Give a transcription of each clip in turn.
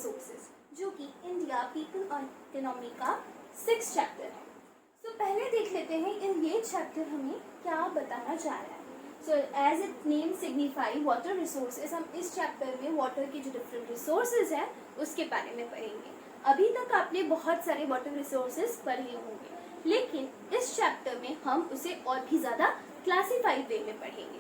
Resources, जो कि India people और इकोनॉमी का 6th चैप्टर है। तो पहले देख लेते हैं इन ये चैप्टर हमें क्या बताना चाह रहा है। So as it name signify water resources, हम इस चैप्टर में वाटर के जो डिफरेंट रिसोर्सेज हैं उसके बारे में पढ़ेंगे। अभी तक आपने बहुत सारे वाटर रिसोर्सेज पढ़े होंगे, लेकिन इस चैप्टर में हम उसे और भी ज़्यादा क्लासीफाइड वे में पढ़ेंगे।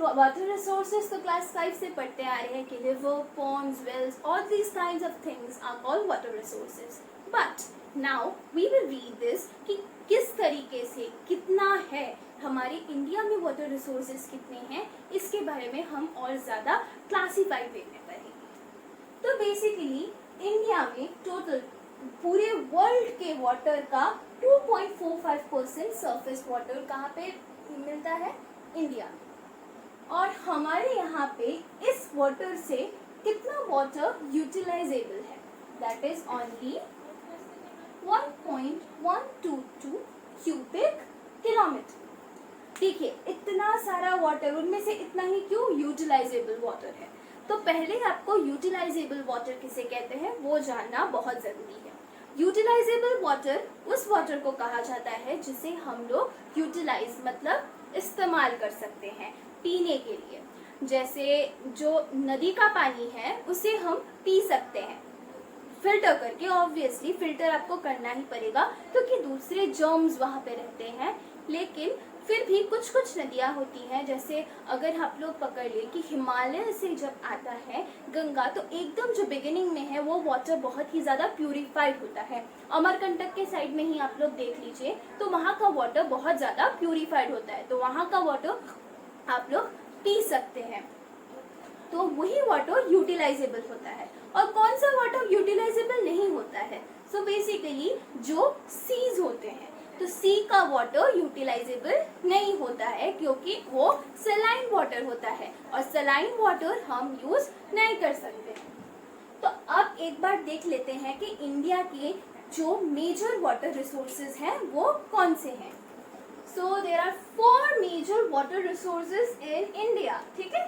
वाटर रिसोर्सेज तो क्लास 5 से पढ़ते आ रहे हैं कि river, ponds, wells, all these kinds of things are called water resources. But now we will read this कि किस तरीके से कितना है हमारे इंडिया में वाटर रिसोर्सेज कितने हैं, इसके बारे में हम और ज़्यादा क्लासीफाइड वे में पढ़ेंगे। तो बेसिकली इंडिया में टोटल पूरे वर्ल्ड के वाटर का 2.45% सरफेस वाटर कहाँ पे मिलता है? इंडिया में। और हमारे यहाँ पे इस वाटर से कितना वाटर यूटिलाइजेबल है? That is only 1.122 cubic kilometre. देखिए इतना सारा वाटर, उनमें से इतना ही क्यों यूटिलाइजेबल वाटर है? तो पहले आपको यूटिलाइजेबल वाटर किसे कहते हैं वो जानना बहुत जरूरी है। यूटिलाइजेबल वाटर उस वाटर को कहा जाता है जिसे हम लोग यूटिलाइज मतलब इस्तेमाल कर सकते हैं पीने के लिए। जैसे जो नदी का पानी है उसे हम पी सकते हैं फिल्टर करके। ऑब्वियसली फिल्टर आपको करना ही पड़ेगा क्योंकि दूसरे जर्म्स वहाँ पे रहते हैं, लेकिन फिर भी कुछ कुछ नदियाँ होती हैं, जैसे अगर आप लोग पकड़ ले कि हिमालय से जब आता है गंगा, तो एकदम जो बिगिनिंग में है वो वाटर बहुत ही ज़्यादा प्यूरिफाइड होता है। अमरकंटक के साइड में ही आप लोग देख लीजिए तो वहाँ का वाटर बहुत ज़्यादा प्यूरिफाइड होता है, तो वहाँ का वाटर आप लोग पी सकते हैं। तो वही वाटर यूटिलाइजेबल होता है। और कौन सा वाटर यूटिलाइजेबल नहीं होता है? सो बेसिकली जो सीज होते हैं, तो सी का वाटर यूटिलाइजेबल नहीं होता है क्योंकि वो सलाइन वाटर होता है और सलाइन वाटर हम यूज नहीं कर सकते। तो अब एक बार देख लेते हैं कि इंडिया के जो मेजर वाटर रिसोर्सेज हैं वो कौन से हैं। So there are 4 major water resources in India. ठीक है?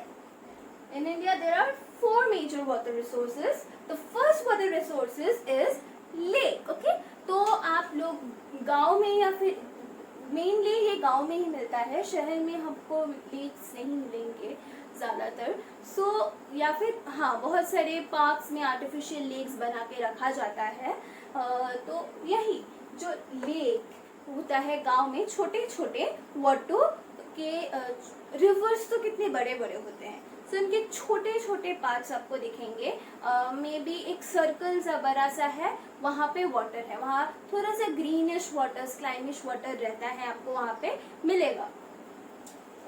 In India there are 4 major water resources. The first water resources is lake. Okay? तो आप लोग गांव में या फिर मेनली ये गांव में ही मिलता है, शहर में हमको लेक्स नहीं मिलेंगे ज़्यादातर। या फिर हाँ, बहुत सारे पार्क्स में आर्टिफिशियल लेक्स बना के रखा जाता है। तो यही जो लेक होता है गांव में, छोटे छोटे वाटर के रिवर्स तो कितने बड़े बड़े होते हैं, तो इनके छोटे छोटे पार्ट्स आपको दिखेंगे। मे बी एक सर्कल सा बड़ा सा है, वहाँ पे वाटर है, वहाँ थोड़ा सा ग्रीनिश वाटर, स्लाइमिश वाटर रहता है, आपको वहाँ पे मिलेगा।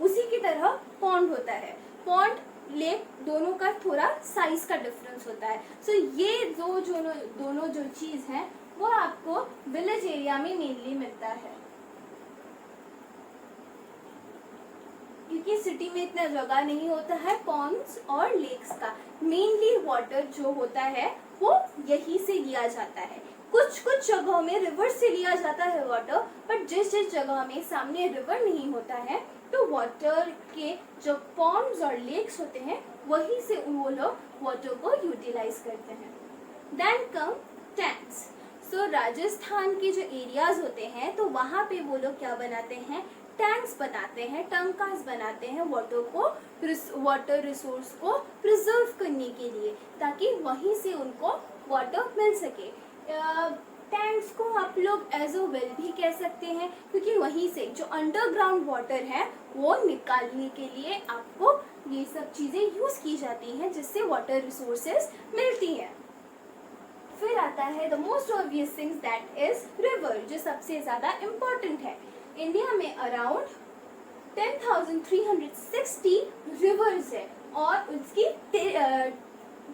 उसी की तरह पॉन्ड होता है। पॉन्ड, लेक दोनों का थोड़ा साइज का डिफरेंस होता है। सो ये दोनों जो चीज़ है वो आपको विलेज एरिया में मेनली मिलता है, क्योंकि सिटी में इतना जगह नहीं होता है पॉन्ड्स और लेक्स का। मेनली वाटर जो होता है वो यही से लिया जाता है। कुछ कुछ जगहों में रिवर से लिया जाता है वाटर, बट जिस जिस जगह में सामने रिवर नहीं होता है तो वाटर के जो पॉन्ड्स और लेक्स होते हैं वही से वो लोग वाटर को यूटिलाइज करते हैं। Then come tanks. So Rajasthan के जो एरियाज होते हैं तो वहाँ पे वो लोग क्या बनाते हैं? टैंक्स बनाते हैं, टंकास बनाते हैं वाटर रिसोर्स को प्रिजर्व करने के लिए, ताकि वहीं से उनको वाटर मिल सके। टैंक्स को आप लोग एज अ वेल भी कह सकते हैं, क्योंकि वहीं से जो अंडरग्राउंड वाटर है वो निकालने के लिए आपको ये सब चीज़ें यूज़ की जाती हैं, जिससे वाटर रिसोर्सेज मिलती हैं। फिर आता है the most obvious things, that is river, जो सबसे ज़्यादा इम्पोर्टेंट है। इंडिया में अराउंड 10,360 रिवर्स है और उसकी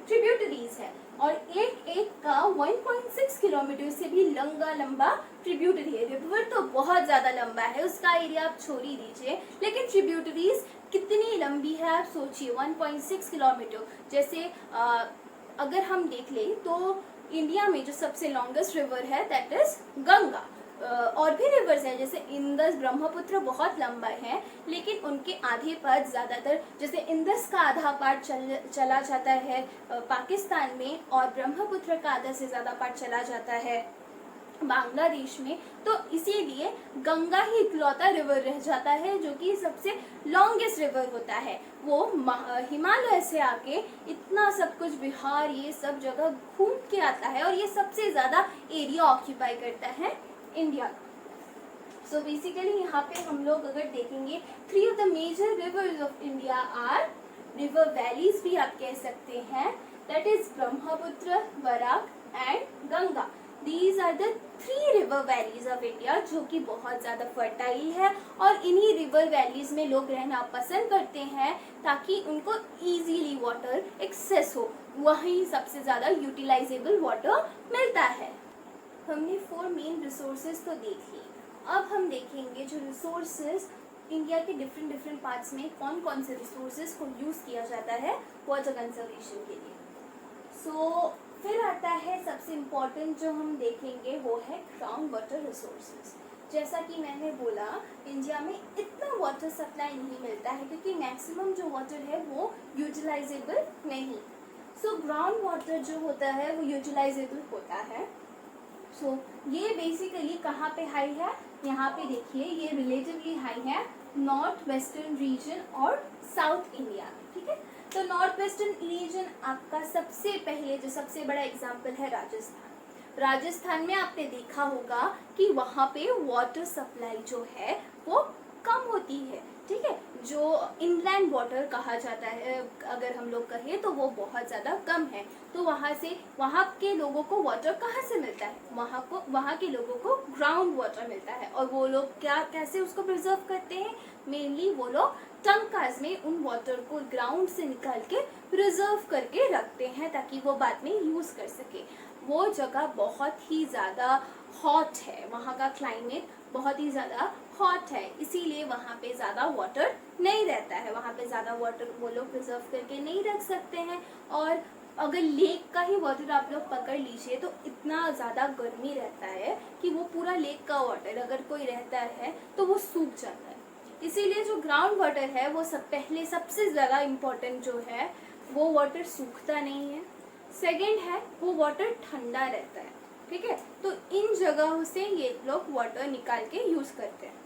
ट्रिब्यूटरीज है, और एक एक का 1.6 किलोमीटर से भी लंबा ट्रिब्यूटरी है। रिवर तो बहुत ज़्यादा लंबा है, उसका एरिया आप छोड़ ही दीजिए, लेकिन ट्रिब्यूटरीज कितनी लंबी है आप सोचिए, 1.6 किलोमीटर। जैसे अगर हम देख लें तो इंडिया में जो सबसे लॉन्गेस्ट रिवर है दैट इज गंगा। और भी रिवर्स हैं, जैसे इंदस ब्रह्मपुत्र बहुत लंबा है, लेकिन उनके आधे पार्ट ज़्यादातर, जैसे इंदस का आधा पार्ट चला जाता है पाकिस्तान में, और ब्रह्मपुत्र का आधा से ज़्यादा पार्ट चला जाता है बांग्लादेश में। तो इसीलिए गंगा ही इकलौता रिवर रह जाता है जो कि सबसे लॉन्गेस्ट रिवर होता है। वो हिमालय से आके इतना सब कुछ बिहार ये सब जगह घूम के आता है, और ये सबसे ज़्यादा एरिया ऑक्यूपाई करता है इंडिया का। सो बेसिकली यहाँ पे हम लोग अगर देखेंगे, 3 of the major rivers of India are, river valleys भी आप कह सकते हैं, that is Brahmaputra, Barak and Ganga. These are the 3 river valleys of India जो कि बहुत ज़्यादा फर्टाइल है, और इन्हीं रिवर वैलीज में लोग रहना पसंद करते हैं ताकि उनको इजीली वाटर एक्सेस हो, वहीं सबसे ज़्यादा यूटिलाइजेबल वाटर मिलता है। हमने 4 मेन रिसोर्सेज तो देख ली, अब हम देखेंगे जो रिसोर्सेज इंडिया के डिफरेंट पार्ट्स में कौन कौन से रिसोर्सेज को यूज़ किया जाता है वाटर कंजर्वेशन के लिए। सो फिर आता है सबसे इम्पॉर्टेंट जो हम देखेंगे वो है ग्राउंड वाटर रिसोर्सेज। जैसा कि मैंने बोला, इंडिया में इतना वाटर सप्लाई नहीं मिलता है क्योंकि मैक्सिमम जो वाटर है वो यूटिलाइजेबल नहीं। सो ग्राउंड वाटर जो होता है वो यूटिलाइजेबल होता है। सो ये बेसिकली कहाँ पे हाई है, यहाँ पे देखिए ये रिलेटिवली हाई है नॉर्थ वेस्टर्न रीजन और साउथ इंडिया में, ठीक है। तो नॉर्थ वेस्टर्न रीजन आपका सबसे पहले जो सबसे बड़ा एग्जाम्पल है राजस्थान। राजस्थान में आपने देखा होगा कि वहाँ पे वाटर सप्लाई जो है वो कम होती है, ठीक है। जो इनलैंड वाटर कहा जाता है अगर हम लोग कहें तो वो बहुत ज़्यादा कम है। तो वहाँ के लोगों को वाटर कहाँ से मिलता है, वहाँ के लोगों को ग्राउंड वाटर मिलता है। और वो लोग कैसे उसको प्रिजर्व करते हैं, मेनली वो लोग टंकास में उन वाटर को ग्राउंड से निकाल के प्रिजर्व करके रखते हैं ताकि वो बाद में यूज़ कर सके। वो जगह बहुत ही ज़्यादा हॉट है, वहाँ का क्लाइमेट बहुत ही ज़्यादा हॉट है, इसीलिए वहाँ पे ज़्यादा वाटर नहीं रहता है, वहाँ पे ज़्यादा वाटर वो लोग प्रिजर्व करके नहीं रख सकते हैं। और अगर लेक का ही वाटर आप लोग पकड़ लीजिए तो इतना ज़्यादा गर्मी रहता है कि वो पूरा लेक का वाटर अगर कोई रहता है तो वो सूख जाता है। इसीलिए जो ग्राउंड वाटर है वो सबसे ज़्यादा इम्पोर्टेंट जो है, वो वाटर सूखता नहीं है। सेकेंड है वो वाटर ठंडा रहता है, ठीक है। तो इन जगहों से ये लोग वाटर निकाल के यूज़ करते हैं।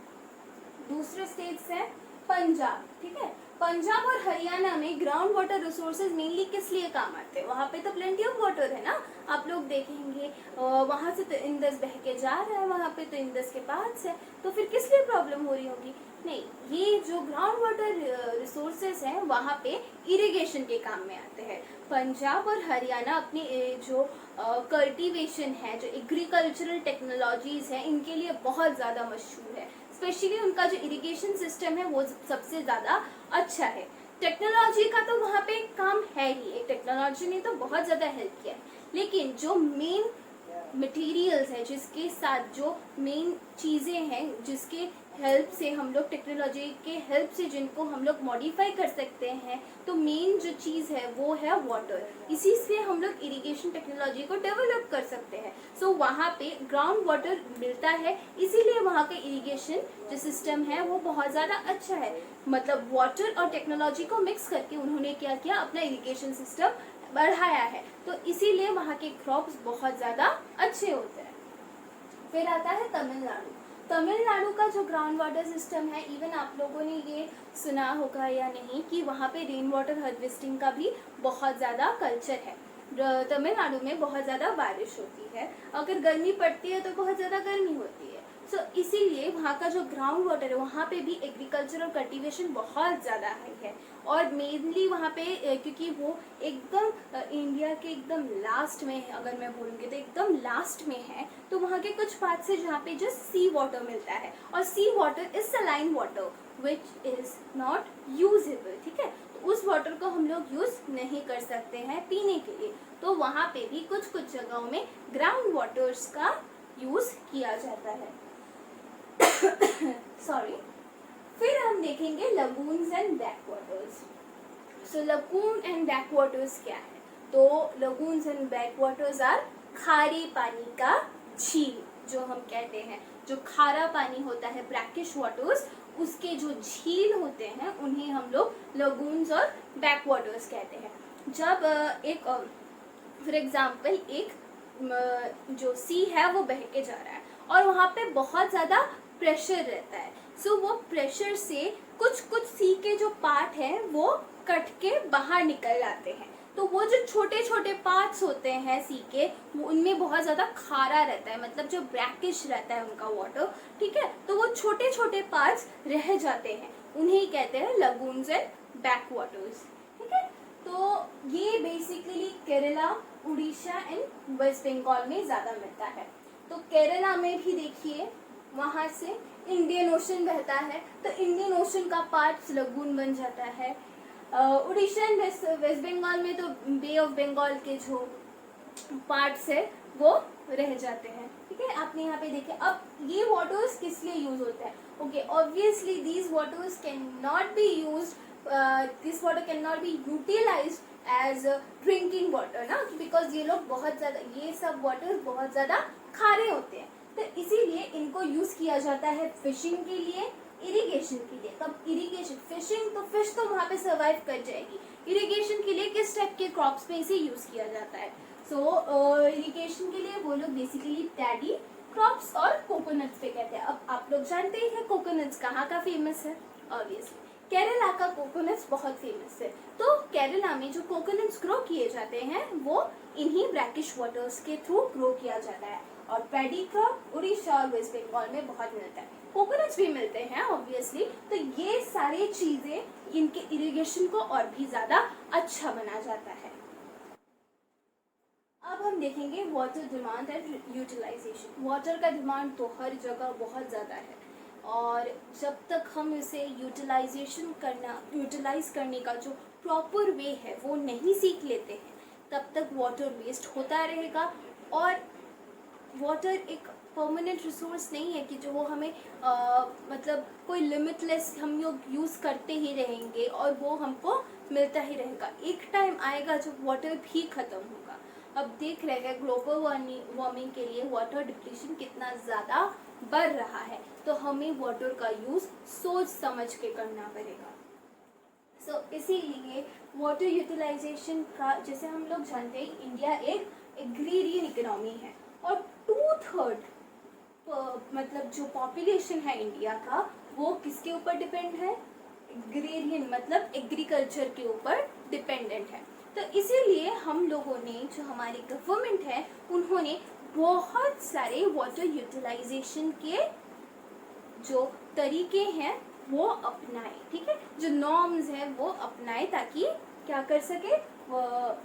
दूसरे स्टेट्स है पंजाब, ठीक है। पंजाब और हरियाणा में ग्राउंड वाटर रिसोर्सेज मेनली किस लिए काम आते हैं, वहाँ पे तो प्लेंटी ऑफ वाटर है ना। आप लोग देखेंगे वहाँ से तो इंदस बह के जा रहा है, वहाँ पे तो इंदस के पास है, तो फिर किस लिए प्रॉब्लम हो रही होगी। नहीं, ये जो ग्राउंड वाटर रिसोर्सेज हैं वहाँ पे इरिगेशन के काम में आते हैं। पंजाब और हरियाणा अपनी जो कल्टीवेशन है, जो एग्रीकल्चरल टेक्नोलॉजीज है, इनके लिए बहुत ज़्यादा मशहूर है। स्पेशली उनका जो इरिगेशन सिस्टम है वो सबसे ज़्यादा अच्छा है। टेक्नोलॉजी का तो वहाँ पे काम है ही, टेक्नोलॉजी ने तो बहुत ज़्यादा हेल्प किया है, लेकिन जो मेन मटेरियल्स है, जिसके साथ जो मेन चीज़ें हैं, जिसके हेल्प से हम लोग टेक्नोलॉजी के हेल्प से जिनको हम लोग मॉडिफाई कर सकते हैं, तो मेन जो चीज़ है वो है वाटर। इसी से हम लोग इरिगेशन टेक्नोलॉजी को डेवलप कर सकते हैं। सो वहाँ पे ग्राउंड वाटर मिलता है, इसीलिए वहाँ का इरिगेशन जो सिस्टम है वो बहुत ज़्यादा अच्छा है। मतलब वाटर और टेक्नोलॉजी को मिक्स करके उन्होंने क्या किया, अपना इरिगेशन सिस्टम बढ़ाया है, तो इसीलिए वहाँ के क्रॉप्स बहुत ज़्यादा अच्छे होते हैं। फिर आता है तमिलनाडु। तमिलनाडु का जो ग्राउंड वाटर सिस्टम है, इवन आप लोगों ने ये सुना होगा या नहीं कि वहाँ पे रेन वाटर हार्वेस्टिंग का भी बहुत ज़्यादा कल्चर है। तमिलनाडु में बहुत ज़्यादा बारिश होती है, अगर गर्मी पड़ती है तो बहुत ज़्यादा गर्मी होती है। सो इसीलिए वहाँ का जो ग्राउंड वाटर है वहाँ पे भी एग्रीकल्चर और कल्टीवेशन बहुत ज़्यादा हाई है। और मेनली वहाँ पे क्योंकि वो एकदम इंडिया के एकदम लास्ट में है, अगर मैं बोलूँगी तो एकदम लास्ट में है, तो वहाँ के कुछ पार्ट्स है जहाँ पे जस्ट सी वाटर मिलता है, और sea water is saline water which is not usable, ठीक है। तो उस वाटर को हम लोग यूज़ नहीं कर सकते हैं पीने के लिए, तो वहाँ पे भी कुछ कुछ जगहों में ग्राउंड वाटर्स का यूज़ किया जाता है। सॉरी। फिर हम देखेंगे lagoons and backwaters. So lagoon and backwaters क्या है, तो लगून्स एंड बैकवाटर्स आर खारे पानी का झील जो हम कहते हैं। जो खारा पानी होता है ब्रैकिश वाटर्स, उसके जो झील होते हैं उन्हें हम लोग लगून्स और बैक वाटर्स कहते हैं। जब एक फॉर एग्जाम्पल एक जो सी है वो बह के जा रहा है और वहाँ पे बहुत ज़्यादा प्रेशर रहता है, सो वो प्रेशर से कुछ कुछ सी के जो पार्ट हैं वो कट के बाहर निकल जाते हैं। तो वो जो छोटे छोटे पार्ट्स होते हैं सी के, वो उनमें बहुत ज़्यादा खारा रहता है, मतलब जो ब्रैकिश रहता है उनका वाटर, ठीक है। तो वो छोटे छोटे पार्ट्स रह जाते हैं, उन्हें कहते हैं लगून्स एंड बैक वाटर्स, ठीक है। तो ये बेसिकली केरला, उड़ीसा एंड वेस्ट बंगाल में ज़्यादा मिलता है। तो केरला में भी देखिए वहाँ से इंडियन ओशन बहता है, तो इंडियन ओशन का पार्ट लगून बन जाता है। उड़ीसा एंड वेस्ट बंगाल में तो बे ऑफ बंगाल के जो पार्ट्स है वो रह जाते हैं, ठीक है। आपने यहाँ पे देखे। अब ये वाटर्स किस लिए यूज होते हैं? Okay, obviously these waters can not be used, this water can not be utilized as drinking water ना, बिकॉज ये लोग बहुत ज़्यादा, ये सब वाटर्स बहुत ज़्यादा खारे होते हैं, तो इसीलिए इनको यूज़ किया जाता है फिशिंग के लिए, इरिगेशन के लिए। तब इरिगेशन, फिशिंग तो फिश तो वहाँ पे सर्वाइव कर जाएगी, इरिगेशन के लिए किस टाइप के क्रॉप्स पे इसे यूज़ किया जाता है? सो इरिगेशन के लिए वो लोग बेसिकली पैडी क्रॉप्स और कोकोनट्स पे कहते हैं। अब आप लोग जानते ही हैं कोकोनट्स कहाँ का फेमस है, ऑब्वियसली केरला का कोकोनट्स बहुत फेमस है। तो केरला में जो कोकोनट्स ग्रो किए जाते हैं वो इन्हीं ब्रैकिश वाटर्स के थ्रू ग्रो किया जाता है। और पैडी क्रॉप उड़ीसा और वेस्ट बंगाल में बहुत मिलता है, कोकोनट्स भी मिलते हैं ऑब्वियसली। तो ये सारी चीजें इनके इरिगेशन को और भी ज्यादा अच्छा बना जाता है। अब हम देखेंगे water demand and utilization. Water का डिमांड तो हर जगह बहुत ज़्यादा है, और जब तक हम इसे यूटिलाइज करने का जो प्रॉपर वे है वो नहीं सीख लेते हैं, तब तक वाटर वेस्ट होता रहेगा। और वाटर एक परमानेंट रिसोर्स नहीं है कि जो वो हमें मतलब कोई लिमिटलेस हम लोग यूज़ करते ही रहेंगे और वो हमको मिलता ही रहेगा। एक टाइम आएगा जब वाटर भी ख़त्म होगा। अब देख रहे हैं ग्लोबल वार्मिंग के लिए वाटर डिप्लीशन कितना ज़्यादा बढ़ रहा है, तो हमें वाटर का यूज़ सोच समझ के करना पड़ेगा। सो इसीलिए वाटर यूटिलाइजेशन का, जैसे हम लोग जानते हैं इंडिया एक एग्रीरियन इकोनॉमी है, और 2/3 मतलब जो पॉपुलेशन है इंडिया का वो किसके ऊपर डिपेंड है? एग्रीरियन, मतलब एग्रीकल्चर के ऊपर डिपेंडेंट है। तो इसीलिए हम लोगों ने, जो हमारी गवर्नमेंट है, उन्होंने बहुत सारे वाटर यूटिलाइजेशन के जो तरीके हैं वो अपनाए, ठीक है, जो नॉर्म्स हैं वो अपनाए, ताकि क्या कर सके,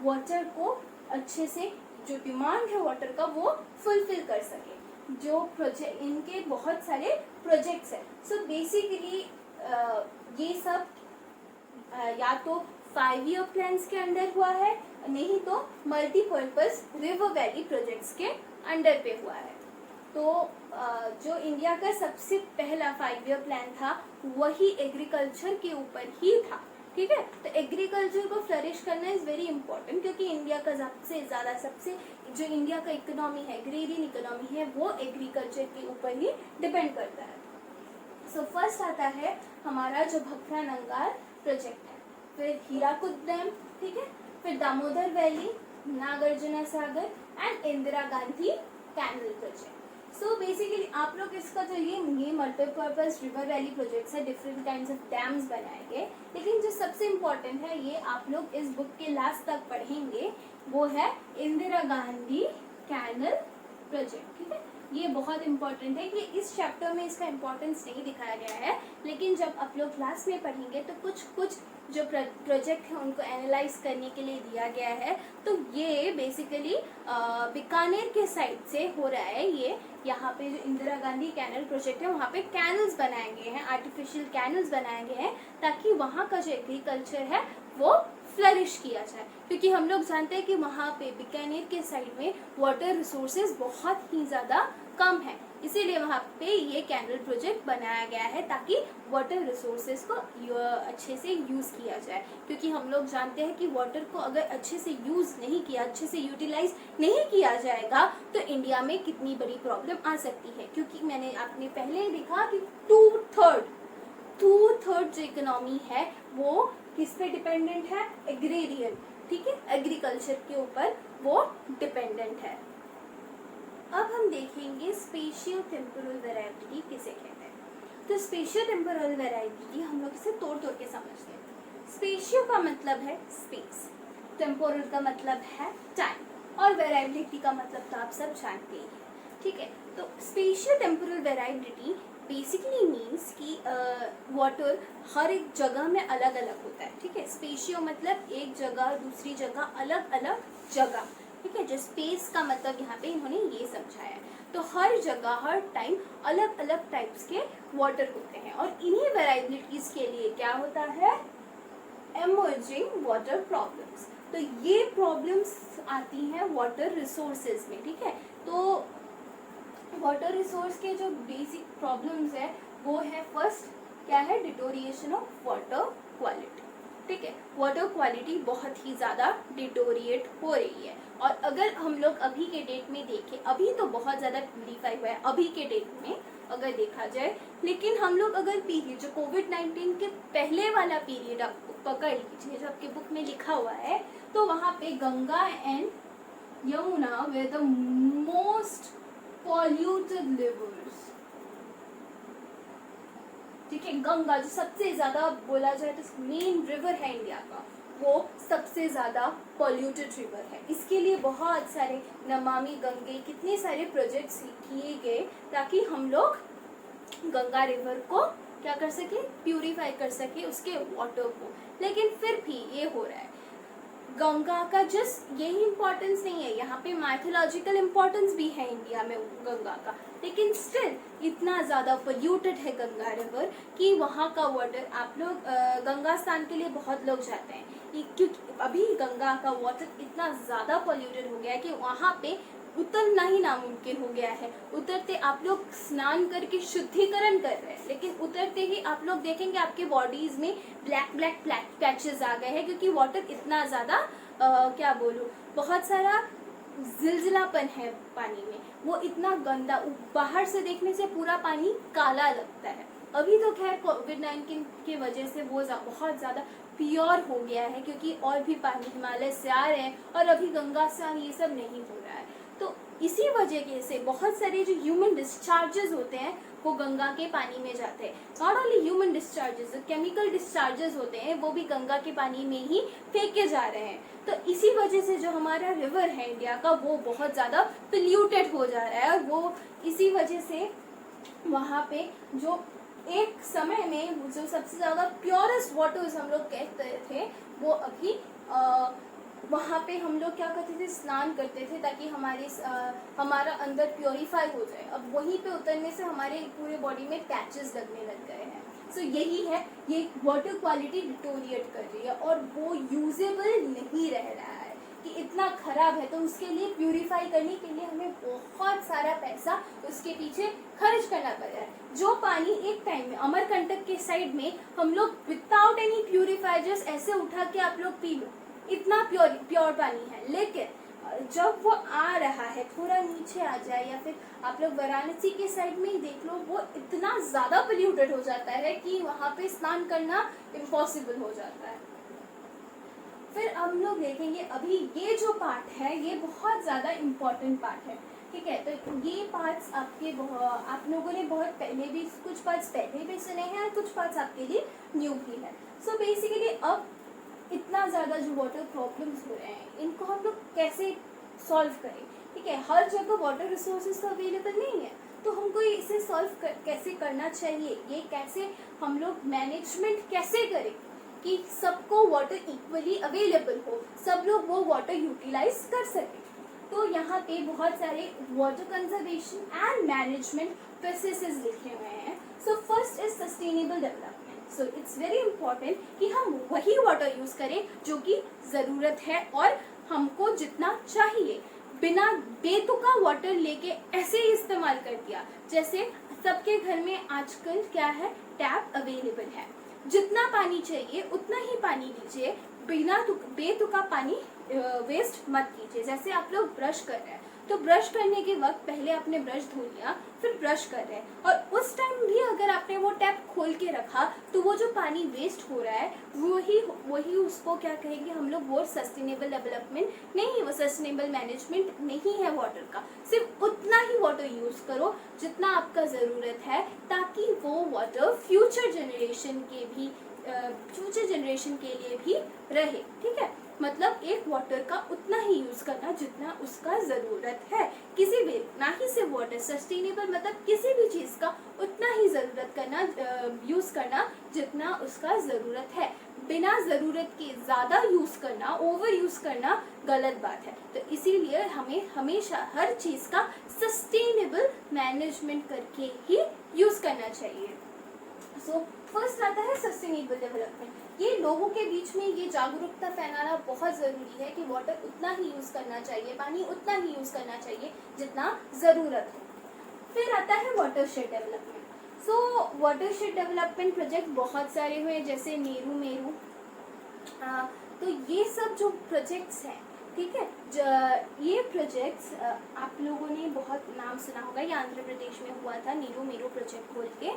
वाटर को अच्छे से, जो डिमांड है वाटर का वो फुलफिल कर सके। जो प्रोजेक्ट, इनके बहुत सारे प्रोजेक्ट्स हैं। सो बेसिकली ये सब या तो 5 ईयर प्लान्स के अंडर हुआ है, नहीं तो मल्टीपर्पज रिवर वैली प्रोजेक्ट्स के अंडर पे हुआ है। तो जो इंडिया का सबसे पहला 5 ईयर प्लान था वही एग्रीकल्चर के ऊपर ही था, ठीक है। तो एग्रीकल्चर को फ्लरिश करना इज़ वेरी इंपॉर्टेंट, क्योंकि इंडिया का सबसे जो इंडिया का इकोनॉमी है, एग्रीरियन इकोनॉमी है, वो एग्रीकल्चर के ऊपर ही डिपेंड करता है। सो फर्स्ट आता है हमारा जो भखरा नंगाल प्रोजेक्ट है, फिर हीराकुद डैम, ठीक है, फिर Damodar valley, Nagarjuna Sagar and Indira Gandhi canal project. So basically आप लोग इसका जो ये मल्टीपर्पज रिवर वैली प्रोजेक्ट्स है, डिफरेंट काइंड्स ऑफ डैम्स बनाएंगे, लेकिन जो सबसे इम्पोर्टेंट है, ये आप लोग इस बुक के लास्ट तक पढ़ेंगे, वो है इंदिरा गांधी कैनल प्रोजेक्ट, ठीक है। ये बहुत इंपॉर्टेंट है, कि इस चैप्टर में इसका इम्पोर्टेंस नहीं दिखाया गया है, लेकिन जब आप लोग क्लास में पढ़ेंगे तो कुछ जो प्रोजेक्ट है उनको एनालाइज करने के लिए दिया गया है। तो ये बेसिकली बीकानेर के साइड से हो रहा है। ये यहाँ पे जो इंदिरा गांधी कैनल प्रोजेक्ट है, वहाँ पे कैनल्स बनाए गए हैं, आर्टिफिशियल कैनल्स बनाए गए हैं, ताकि वहाँ का जो एग्रीकल्चर है वो फ्लरिश किया जाए। क्योंकि हम लोग जानते हैं कि वहाँ पे बीकानेर के साइड में वाटर रिसोर्सेज बहुत ही ज़्यादा कम है, इसीलिए वहाँ पे ये कैनल प्रोजेक्ट बनाया गया है ताकि वाटर रिसोर्सेज को अच्छे से यूज़ किया जाए, क्योंकि हम लोग जानते हैं कि वाटर को अगर अच्छे से यूज़ नहीं किया, अच्छे से यूटिलाइज नहीं किया जाएगा तो इंडिया में कितनी बड़ी प्रॉब्लम आ सकती है। क्योंकि आपने पहले देखा कि टू थर्ड जो इकोनॉमी है वो किस पे डिपेंडेंट है, एग्रेरियन, ठीक है, एग्रीकल्चर के ऊपर वो डिपेंडेंट है। अब हम देखेंगे स्पेशियो टेम्पोरल वेराइटी किसे कहते हैं। तो स्पेशियो टेम्पोरल वेराइटी हम लोग इसे तोड़ के समझते हैं। स्पेशियो का मतलब है स्पेस, टेम्पोरल का मतलब है टाइम, और वेराइटी का मतलब तो आप सब जानते ही हैं, ठीक है। तो स्पेशियो टेम्पोरल वेराइटी बेसिकली मीन्स कि वाटर हर एक जगह में अलग अलग होता है, ठीक है। स्पेशियो मतलब एक जगह दूसरी जगह अलग अलग जगह, ठीक है। जो स्पेस का मतलब यहाँ पे इन्होंने ये समझाया है। तो हर जगह हर टाइम अलग अलग टाइप्स के वाटर होते हैं, और इन्हीं वेराइटीज के लिए क्या होता है, एमर्जिंग वाटर प्रॉब्लम्स। तो ये प्रॉब्लम्स आती हैं वाटर रिसोर्सेज में, ठीक है। तो वाटर रिसोर्स के जो बेसिक प्रॉब्लम्स है वो है, फर्स्ट क्या है, डिटोरिएशन ऑफ वाटर क्वालिटी, ठीक है। वाटर क्वालिटी बहुत ही ज़्यादा डिटोरिएट हो रही है, और अगर हम लोग अभी के डेट में देखें, अभी तो बहुत ज़्यादा प्यूरिफाई हुआ है अभी के डेट में अगर देखा जाए, लेकिन हम लोग अगर पीरियड जो कोविड-19 के पहले वाला पीरियड आप पकड़ लीजिए जो आपके बुक में लिखा हुआ है, तो वहाँ पे Ganga and Yamuna were the most polluted rivers, ठीक है। गंगा जो सबसे ज्यादा बोला जाए तो मेन रिवर है इंडिया का, वो सबसे ज्यादा पॉल्यूटेड रिवर है। इसके लिए बहुत सारे नमामि गंगे कितने सारे प्रोजेक्ट्स किए गए ताकि हम लोग गंगा रिवर को क्या कर सके, प्यूरिफाई कर सके उसके वाटर को। लेकिन फिर भी ये हो रहा है, गंगा का जस्ट यही इम्पोर्टेंस नहीं है, यहाँ पे माइथोलॉजिकल इम्पोर्टेंस भी है इंडिया में गंगा का, लेकिन स्टिल इतना ज़्यादा पोल्यूटेड है गंगा रिवर कि वहाँ का वाटर, आप लोग गंगा स्नान के लिए बहुत लोग जाते हैं, क्योंकि अभी गंगा का वाटर इतना ज़्यादा पोल्यूटेड हो गया है कि वहाँ पे उतरना ही नामुमकिन हो गया है। उतरते आप लोग स्नान करके शुद्धिकरण कर रहे हैं, लेकिन उतरते ही आप लोग देखेंगे आपके बॉडीज में ब्लैक पैचेस आ गए हैं, क्योंकि वाटर इतना ज़्यादा क्या बोलूँ, बहुत सारा जिलजिलापन है पानी में, वो इतना गंदा, बाहर से देखने से पूरा पानी काला लगता है। अभी तो खैर कोविड-19 की वजह से वो बहुत ज़्यादा प्योर हो गया है, क्योंकि और भी पानी हिमालय से आ रहे हैं और अभी गंगा स्नान ये सब नहीं हो रहा है। तो इसी वजह से बहुत सारे जो ह्यूमन डिस्चार्जेस होते हैं वो गंगा के पानी में जाते हैं। Not only human discharges, chemical discharges होते हैं वो भी गंगा के पानी में ही फेंके जा रहे हैं। तो इसी वजह से जो हमारा रिवर है इंडिया का वो बहुत ज़्यादा पोल्यूटेड हो जा रहा है, और वो इसी वजह से वहाँ पे जो एक समय में जो सबसे ज़्यादा प्योरेस्ट वाटर्स हम लोग कहते थे वो अभी वहाँ पे हम लोग क्या करते थे, स्नान करते थे ताकि हमारा अंदर प्योरीफाई हो जाए। अब वहीं पे उतरने से हमारे पूरे बॉडी में पैचेस लगने लग गए हैं। सो यही है, ये वाटर क्वालिटी डिटोरिएट कर रही है और वो यूजेबल नहीं रह रहा है कि इतना खराब है। तो उसके लिए प्यूरिफाई करने के लिए हमें बहुत सारा पैसा उसके पीछे खर्च करना पड़ रहा है। जो पानी एक टाइम में अमरकंटक के साइड में हम लोग विदाउट एनी प्यूरिफायर्स ऐसे उठा के आप लोग पी लो, इतना प्योर पानी है, लेकिन जब वो आ रहा है थोड़ा नीचे आ जाए या फिर आप लोग वाराणसी के साइड में ही देख लो, वो इतना ज़्यादा पोल्यूटेड हो जाता है कि वहाँ पे स्नान करना इम्पॉसिबल हो जाता है। फिर हम लोग देखेंगे अभी ये जो पार्ट है ये बहुत ज़्यादा इम्पोर्टेंट पार्ट है, ठीक है। तो ये पार्ट्स आप लोगों ने बहुत पहले भी कुछ पार्ट्स पहले भी सुने हैं और कुछ पार्ट्स आपके लिए न्यू भी है। सो बेसिकली अब इतना ज़्यादा जो वाटर प्रॉब्लम्स हो रहे हैं इनको हम लोग कैसे सॉल्व करें, ठीक है। हर जगह वाटर रिसोर्सेज तो अवेलेबल नहीं है, तो हमको इसे सॉल्व कैसे करना चाहिए, ये कैसे हम लोग मैनेजमेंट कैसे करें कि सबको वाटर इक्वली अवेलेबल हो, सब लोग वो वाटर यूटिलाइज कर सकें। तो यहाँ पे बहुत सारे water conservation and management processes लिखे हुए हैं। So first is sustainable development. So it's very important कि हम वही वाटर यूज़ करें जो कि ज़रूरत है और हमको जितना चाहिए। बिना बेतुका वाटर लेके ऐसे ही इस्तेमाल कर दिया। जैसे सबके घर में आजकल क्या है, टैप अवेलेबल है, जितना पानी चाहिए उतना ही पानी लीजिए, बिना बेतुका पानी वेस्ट मत कीजिए। जैसे आप लोग ब्रश कर रहे हैं तो ब्रश करने के वक्त पहले आपने ब्रश धो लिया, फिर ब्रश कर रहे हैं, और उस टाइम भी अगर आपने वो टैप खोल के रखा तो वो जो पानी वेस्ट हो रहा है वही उसको क्या कहेंगे हम लोग, वो सस्टेनेबल डेवलपमेंट नहीं, वो सस्टेनेबल मैनेजमेंट नहीं है वाटर का। सिर्फ उतना ही वाटर यूज करो जितना आपका ज़रूरत है, ताकि वो वाटर फ्यूचर जनरेशन के लिए भी रहे। ठीक है, मतलब एक वाटर का उतना ही यूज करना जितना उसका जरूरत है, किसी भी, ना ही सिर्फ वाटर, सस्टेनेबल मतलब किसी भी चीज का उतना ही जरूरत करना, यूज करना जितना उसका जरूरत है। बिना जरूरत के ज्यादा यूज करना, ओवर यूज करना गलत बात है। तो इसीलिए हमें हमेशा हर चीज का सस्टेनेबल मैनेजमेंट करके ही यूज करना चाहिए। सो फर्स्ट आता है सस्टेनेबल डेवलपमेंट। ये लोगों के बीच में ये जागरूकता फैलाना बहुत ज़रूरी है कि वाटर उतना ही यूज़ करना चाहिए, पानी उतना ही यूज़ करना चाहिए जितना ज़रूरत हो। फिर आता है वाटरशेड डेवलपमेंट। सो वाटरशेड डेवलपमेंट प्रोजेक्ट बहुत सारे हुए, जैसे नीरू मेरू, तो ये सब जो प्रोजेक्ट्स हैं, ठीक है, ये प्रोजेक्ट्स आप लोगों ने बहुत नाम सुना होगा। ये आंध्र प्रदेश में हुआ था, नीरू मेरू प्रोजेक्ट खोल के,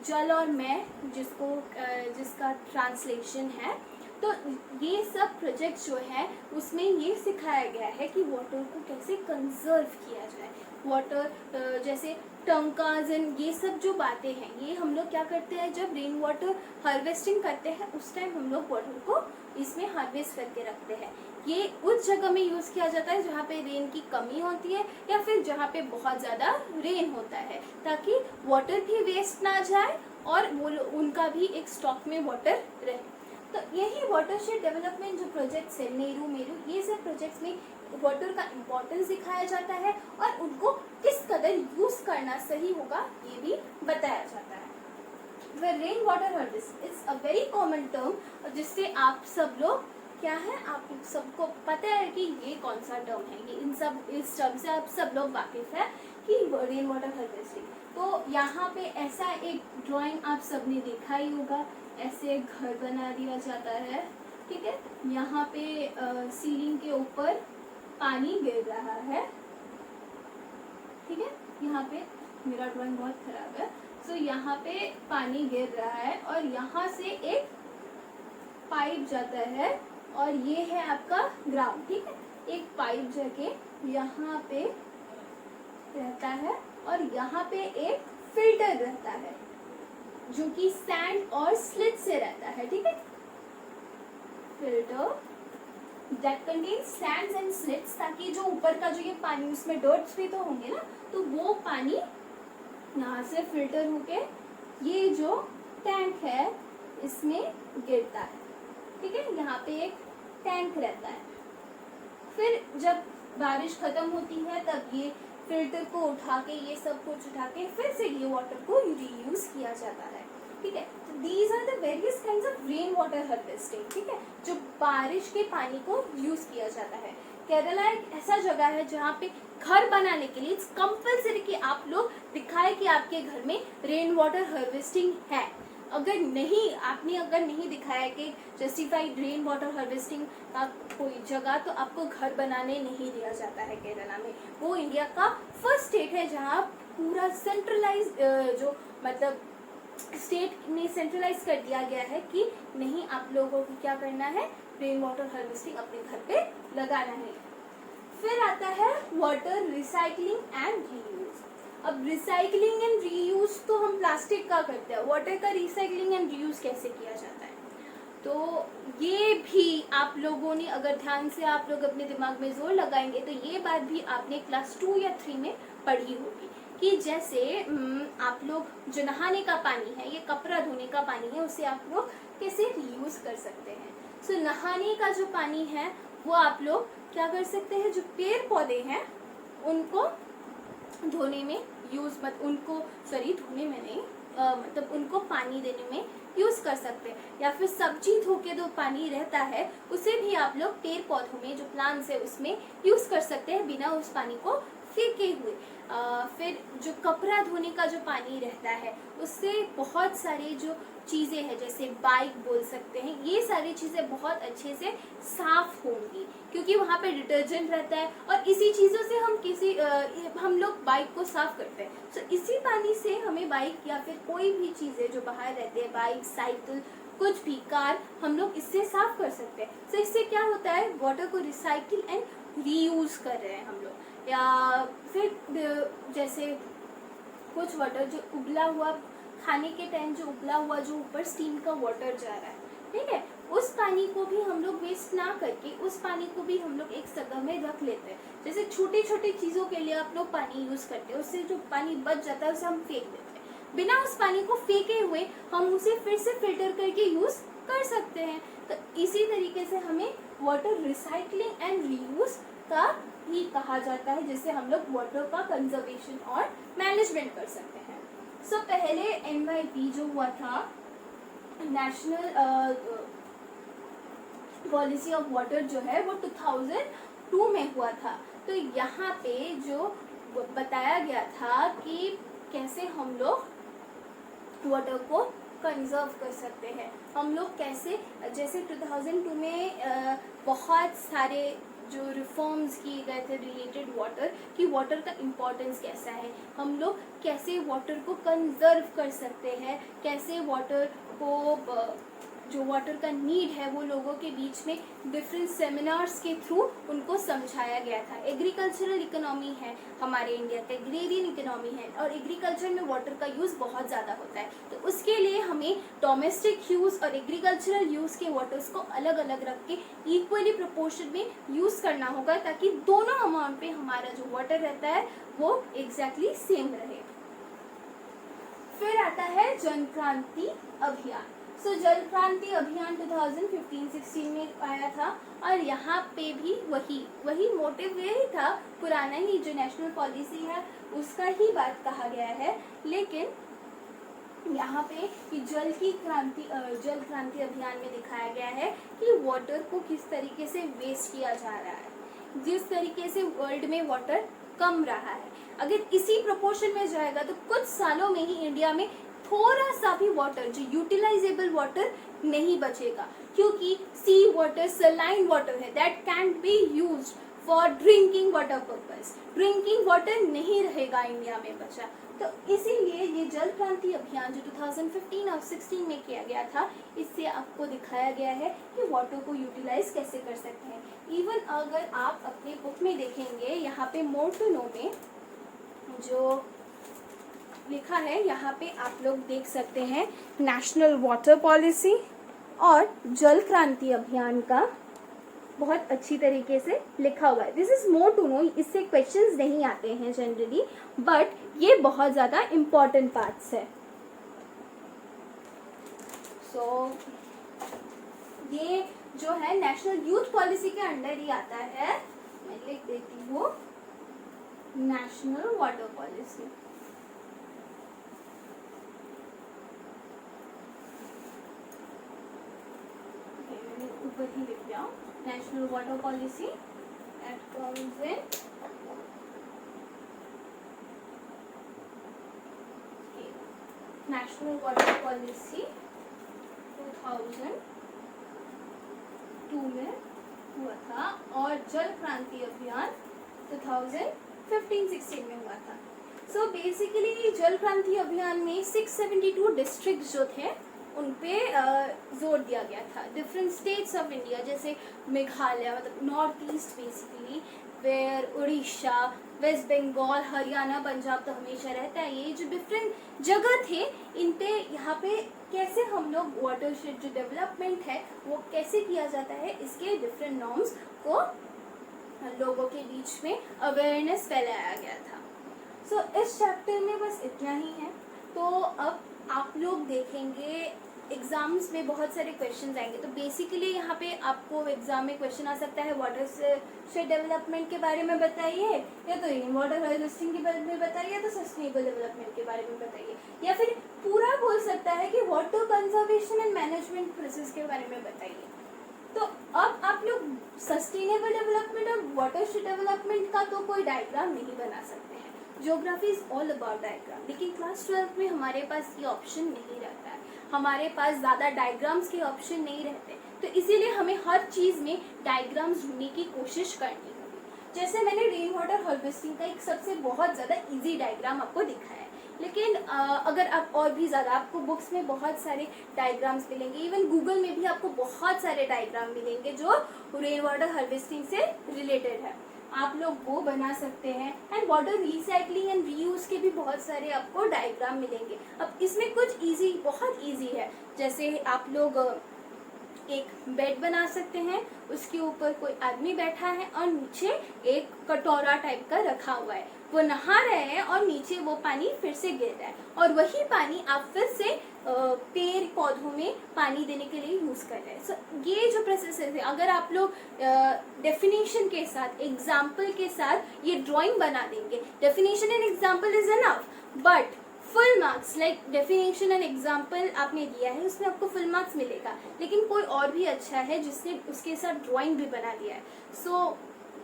जल और मैं, जिसका ट्रांसलेशन है। तो ये सब प्रोजेक्ट्स जो है उसमें ये सिखाया गया है कि वाटर को कैसे कंजर्व किया जाए। वाटर जैसे टंकाज एंड ये सब जो बातें हैं, ये हम लोग क्या करते हैं, जब रेन वाटर हार्वेस्टिंग करते हैं उस टाइम हम लोग वाटर को इसमें हार्वेस्ट करके रखते हैं। ये उस जगह में यूज़ किया जाता है जहाँ पे रेन की कमी होती है या फिर जहाँ पे बहुत ज़्यादा रेन होता है, ताकि वाटर भी वेस्ट ना जाए और वो उनका भी एक स्टॉक में वाटर रहे। तो यही वाटरशेड डेवलपमेंट जो प्रोजेक्ट्स है, नीरू मेरू, ये सब प्रोजेक्ट्स में वाटर का इम्पोर्टेंस दिखाया जाता है और उनको किस कदर यूज़ करना सही होगा ये भी बताया जाता है। फिर rain water harvest is a very common term, जिससे आप सब लोग क्या है, आप सबको पता है कि ये कौन सा टर्म है, ये इस टर्म से आप सब लोग वाकिफ है कि रेन वाटर हार्वेस्टिंग। तो यहाँ पे ऐसा एक ड्राइंग आप सबने देखा ही होगा, ऐसे घर बना दिया जाता है, ठीक है, यहाँ पे सीलिंग के ऊपर पानी गिर रहा है, ठीक है, यहाँ पे मेरा ड्राइंग बहुत खराब है। सो यहाँ पे पानी गिर रहा है और यहाँ से एक पाइप जाता है और ये है आपका ग्राउंड, ठीक है, एक पाइप जाके यहाँ पे रहता है और यहाँ पे एक फिल्टर रहता है जो कि सैंड और स्लिट से रहता है, ठीक है, filter that contains Sands and slits, ताकि जो ऊपर का जो ये पानी, उसमें डर्ट्स भी तो होंगे ना, तो वो पानी यहाँ से फिल्टर होके ये जो टैंक है इसमें गिरता है, ठीक है, यहाँ पे एक टैंक रहता है। फिर जब बारिश खत्म होती है तब ये फिल्टर को उठा के, ये सब कुछ उठा के फिर से ये वाटर को रीयूज किया जाता है, ठीक है। These are the various kinds of rain water harvesting, ठीक है, जो बारिश के पानी को यूज किया जाता है। केरला एक ऐसा जगह है जहाँ पे घर बनाने के लिए इट्स कंपल्सरी कि आप लोग दिखाए कि आपके घर में रेन वाटर हार्वेस्टिंग है। आपने अगर नहीं दिखाया कि जस्टिफाइड रेन वाटर हार्वेस्टिंग का कोई जगह, तो आपको घर बनाने नहीं दिया जाता है केरला में। वो इंडिया का फर्स्ट स्टेट है जहाँ पूरा सेंट्रलाइज जो मतलब स्टेट ने सेंट्रलाइज कर दिया गया है कि नहीं, आप लोगों को क्या करना है, रेन वाटर हार्वेस्टिंग अपने घर पे लगाना है। फिर आता है वाटर रिसाइकलिंग एंड रीयूज। अब रिसाइकलिंग एंड रीयूज तो हम प्लास्टिक का करते हैं, वाटर का रिसाइकलिंग एंड रीयूज कैसे किया जाता है, तो ये भी आप लोगों ने अगर ध्यान से आप लोग अपने दिमाग में जोर लगाएंगे तो ये बात भी आपने क्लास 2 या 3 में पढ़ी होगी कि जैसे आप लोग जो नहाने का पानी है, ये कपड़ा धोने का पानी है, उसे आप लोग कैसे रीयूज कर सकते हैं। सो नहाने का जो पानी है वो आप लोग क्या कर सकते हैं, जो पेड़ पौधे हैं उनको धोने में यूज धोने में नहीं, मतलब उनको पानी देने में यूज कर सकते हैं। या फिर सब्जी धो के जो पानी रहता है उसे भी आप लोग पेड़ पौधों में, जो प्लांट्स है उसमें यूज कर सकते हैं बिना उस पानी को फेंके हुए। फिर जो कपड़ा धोने का जो पानी रहता है उससे बहुत सारे जो चीज़ें हैं, जैसे बाइक बोल सकते हैं, ये सारी चीज़ें बहुत अच्छे से साफ होंगी क्योंकि वहाँ पे डिटर्जेंट रहता है और इसी चीज़ों से हम लोग बाइक को साफ करते हैं। तो इसी पानी से हमें बाइक या फिर कोई भी चीज़ें जो बाहर रहते हैं, बाइक, साइकिल, कुछ भी, कार, हम लोग इससे साफ कर सकते हैं। तो इससे क्या होता है, वाटर को रिसाइकिल एंड रीयूज कर रहे हैं हम लोग। या फिर जैसे कुछ वाटर जो उबला हुआ, खाने के टाइम जो उबला हुआ जो ऊपर स्टीम का वाटर जा रहा है, ठीक है, उस पानी को भी हम लोग वेस्ट ना करके उस पानी को भी हम लोग एक जगह में रख लेते हैं। जैसे छोटी छोटी चीज़ों के लिए आप लोग पानी यूज़ करते हैं, उससे जो पानी बच जाता है उसे हम फेंक देते हैं। बिना उस पानी को फेंके हुए हम उसे फिर से फिल्टर करके यूज़ कर सकते हैं। तो इसी तरीके से हमें वाटर रिसाइकलिंग एंड रीयूज का ही कहा जाता है, जिससे हम लोग वाटर का कंजर्वेशन और मैनेजमेंट कर सकते हैं। सो पहले NYP जो हुआ था, नेशनल पॉलिसी ऑफ वाटर जो है वो 2002 में हुआ था। तो यहाँ पे जो बताया गया था कि कैसे हम लोग वाटर को कंजर्व कर सकते हैं, हम लोग कैसे, जैसे 2002 में बहुत सारे जो रिफॉर्म्स किए गए थे रिलेटेड वाटर कि वाटर का इम्पोर्टेंस कैसा है, हम लोग कैसे वाटर को कंजर्व कर सकते हैं, कैसे वाटर को, जो वाटर का नीड है वो लोगों के बीच में डिफरेंट सेमिनार्स के थ्रू उनको समझाया गया था। एग्रीकल्चरल इकोनॉमी है हमारे इंडिया का, एग्रेरियन इकोनॉमी है और एग्रीकल्चर में वाटर का यूज़ बहुत ज़्यादा होता है। तो उसके लिए हमें डोमेस्टिक यूज़ और एग्रीकल्चरल यूज़ के वाटर्स को अलग अलग रख के इक्वली प्रोपोर्शन में यूज़ करना होगा, ताकि दोनों अमाउंट पे हमारा जो वाटर रहता है वो एग्जैक्टली सेम रहे। फिर आता है जल क्रांति अभियान। जल क्रांति अभियान 2015-16 में आया था और यहाँ पे भी वही मोटिव यही था, पुराना ही जो नेशनल पॉलिसी है उसका ही बात कहा गया है। लेकिन यहाँ पे कि जल क्रांति अभियान में दिखाया गया है कि वाटर को किस तरीके से वेस्ट किया जा रहा है, जिस तरीके से वर्ल्ड में वाटर कम रहा है। अगर इसी प्रोपोर्शन में जाएगा तो कुछ सालों में ही इंडिया में थोड़ा सा भी वाटर, जो यूटिलाइजेबल वाटर, नहीं बचेगा, क्योंकि सी वाटर सलाइन वाटर है that can be used for drinking water purpose. Drinking water नहीं रहेगा इंडिया में बचा। तो इसीलिए ये जल क्रांति अभियान जो 2015 और 16 में किया गया था, इससे आपको दिखाया गया है कि वाटर को यूटिलाइज कैसे कर सकते हैं। इवन अगर आप अपने बुक में देखेंगे, यहाँ पे मोर टू नो में जो लिखा है, यहाँ पे आप लोग देख सकते हैं नेशनल वाटर पॉलिसी और जल क्रांति अभियान का बहुत अच्छी तरीके से लिखा हुआ है। This is more to know, इससे क्वेश्चंस नहीं आते हैं जनरली, बट ये बहुत ज़्यादा इम्पॉर्टेंट पार्ट्स है। ये जो है नेशनल यूथ पॉलिसी के अंडर ही आता है। मैं लिख देती हूँ नेशनल वाटर पॉलिसी। ऊपर ही लिख जाओ, national water policy that comes in national water policy 2002 में हुआ था और जल क्रांति अभियान 2015-16 में हुआ था। सो बेसिकली जल क्रांति अभियान में 672 डिस्ट्रिक्ट जो थे उन पे जोर दिया गया था। डिफरेंट स्टेट्स ऑफ इंडिया, जैसे मेघालय, मतलब north east basically, where Orissa, West Bengal, Haryana, Punjab तो हमेशा रहता है। ये जो डिफरेंट जगह थे, इन पे यहाँ पे कैसे हम लोग वाटरशेड जो डेवलपमेंट है वो कैसे किया जाता है, इसके डिफरेंट नॉर्म्स को लोगों के बीच में अवेयरनेस फैलाया गया था। सो इस चैप्टर में बस इतना ही है। तो अब आप लोग देखेंगे एग्जाम्स में बहुत सारे क्वेश्चंस आएंगे, तो बेसिकली यहाँ पे आपको एग्जाम में क्वेश्चन आ सकता है वाटर शेड डेवलपमेंट के बारे में बताइए, या तो रेन वाटर हार्वेस्टिंग के बारे में बताइए, या तो सस्टेनेबल डेवलपमेंट के बारे में बताइए, या फिर पूरा बोल सकता है कि water conservation and management process के बारे में बताइए। तो अब आप लोग सस्टेनेबल डेवलपमेंट और वाटर शेड डेवलपमेंट का तो कोई डायग्राम नहीं बना सकते हैं, geography is all about diagram, लेकिन क्लास 12 में हमारे पास ये ऑप्शन नहीं रहता है, हमारे पास ज़्यादा डायग्राम्स के ऑप्शन नहीं रहते, तो इसीलिए हमें हर चीज़ में डायग्राम्स ढूंढने की कोशिश करनी होगी। जैसे मैंने रेन वाटर हार्वेस्टिंग का एक सबसे बहुत ज़्यादा इजी डायग्राम आपको दिखाया है, लेकिन अगर आप और भी ज़्यादा, आपको बुक्स में बहुत सारे डायग्राम्स मिलेंगे, इवन गूगल में भी आपको बहुत सारे डायग्राम मिलेंगे जो रेन वाटर हार्वेस्टिंग से रिलेटेड है, आप लोग वो बना सकते हैं। And water recycling and reuse के भी बहुत सारे आपको डायग्राम मिलेंगे। अब इसमें कुछ इजी, बहुत इजी है, जैसे आप लोग एक बेड बना सकते हैं, उसके ऊपर कोई आदमी बैठा है और नीचे एक कटोरा टाइप का रखा हुआ है, वो नहा रहे हैं और नीचे वो पानी फिर से गिर रहा है, और वही पानी आप फिर से पेड़ पौधों में पानी देने के लिए यूज कर रहे हैं। So, ये जो प्रोसेस है, अगर आप लोग डेफिनेशन के साथ, एग्जाम्पल के साथ ये ड्राइंग बना देंगे, definition and example is enough, but full marks, like definition and example आपने दिया है उसमें आपको फुल मार्क्स मिलेगा, लेकिन कोई और भी अच्छा है जिसने उसके साथ ड्राइंग भी बना दिया है, सो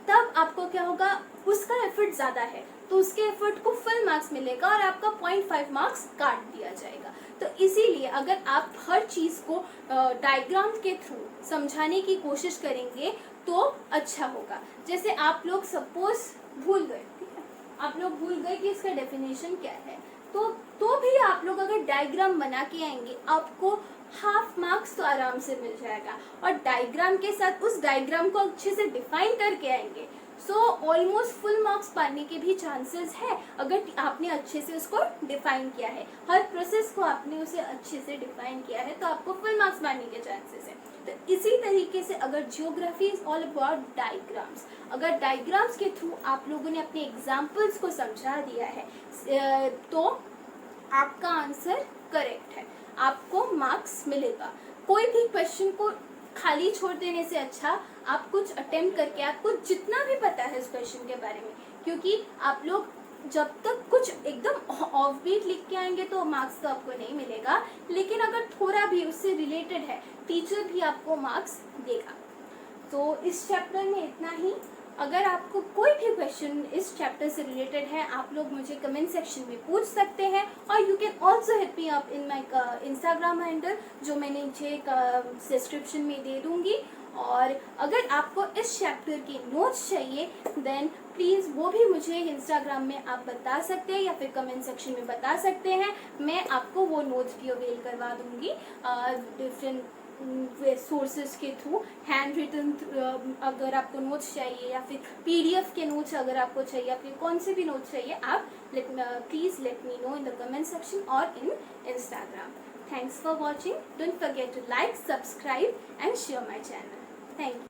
तब आपको क्या होगा, उसका एफर्ट ज़्यादा है तो उसके एफर्ट को फुल मार्क्स मिलेगा और आपका 0.5 मार्क्स काट दिया जाएगा। तो इसीलिए अगर आप हर चीज़ को डायग्राम के थ्रू समझाने की कोशिश करेंगे तो अच्छा होगा। जैसे आप लोग सपोज भूल गए, ठीक है, आप लोग भूल गए कि इसका डेफिनेशन क्या है, तो भी आप लोग अगर डायग्राम बना के आएंगे आपको हाफ मार्क्स तो आराम से मिल जाएगा, और डायग्राम के साथ उस डायग्राम को अच्छे से डिफाइन करके आएंगे, सो ऑलमोस्ट फुल मार्क्स पाने के भी चांसेस है अगर आपने अच्छे से उसको डिफाइन किया है, हर प्रोसेस को आपने उसे अच्छे से डिफाइन किया है, तो आपको फुल मार्क्स पाने के चांसेस है। तो इसी तरीके से अगर geography is all about diagrams, अगर डायग्राम्स के थ्रू आप लोगों ने अपने एग्जाम्पल्स को समझा दिया है तो आपका आंसर करेक्ट है, आपको मार्क्स मिलेगा। कोई भी क्वेश्चन को खाली छोड़ देने से अच्छा आप कुछ अटेम्प्ट करके, आपको जितना भी पता है इस क्वेश्चन के बारे में, क्योंकि आप लोग जब तक कुछ एकदम ऑफ बीट लिख के आएंगे तो मार्क्स तो आपको नहीं मिलेगा, लेकिन अगर थोड़ा भी उससे रिलेटेड है टीचर भी आपको मार्क्स देगा। तो इस चैप्टर में इतना ही। अगर आपको कोई भी क्वेश्चन इस चैप्टर से रिलेटेड है आप लोग मुझे कमेंट सेक्शन में पूछ सकते हैं, और you can also hit me up in my Instagram handle जो मैं नीचे डिस्क्रिप्शन में दे दूंगी। और अगर आपको इस चैप्टर के नोट्स चाहिए देन प्लीज़ वो भी मुझे इंस्टाग्राम में आप बता सकते हैं या फिर कमेंट सेक्शन में बता सकते हैं, मैं आपको वो नोट्स भी अवेल करवा दूंगी डिफरेंट सोर्सेज के थ्रू, हैंड रिटन अगर आपको नोट्स चाहिए या फिर पीडीएफ के नोट्स अगर आपको चाहिए या फिर कौन से भी नोट्स चाहिए, आप please let me know in the comment section और in Instagram. Thanks for watching, don't forget to like, subscribe and share my channel. Thank you.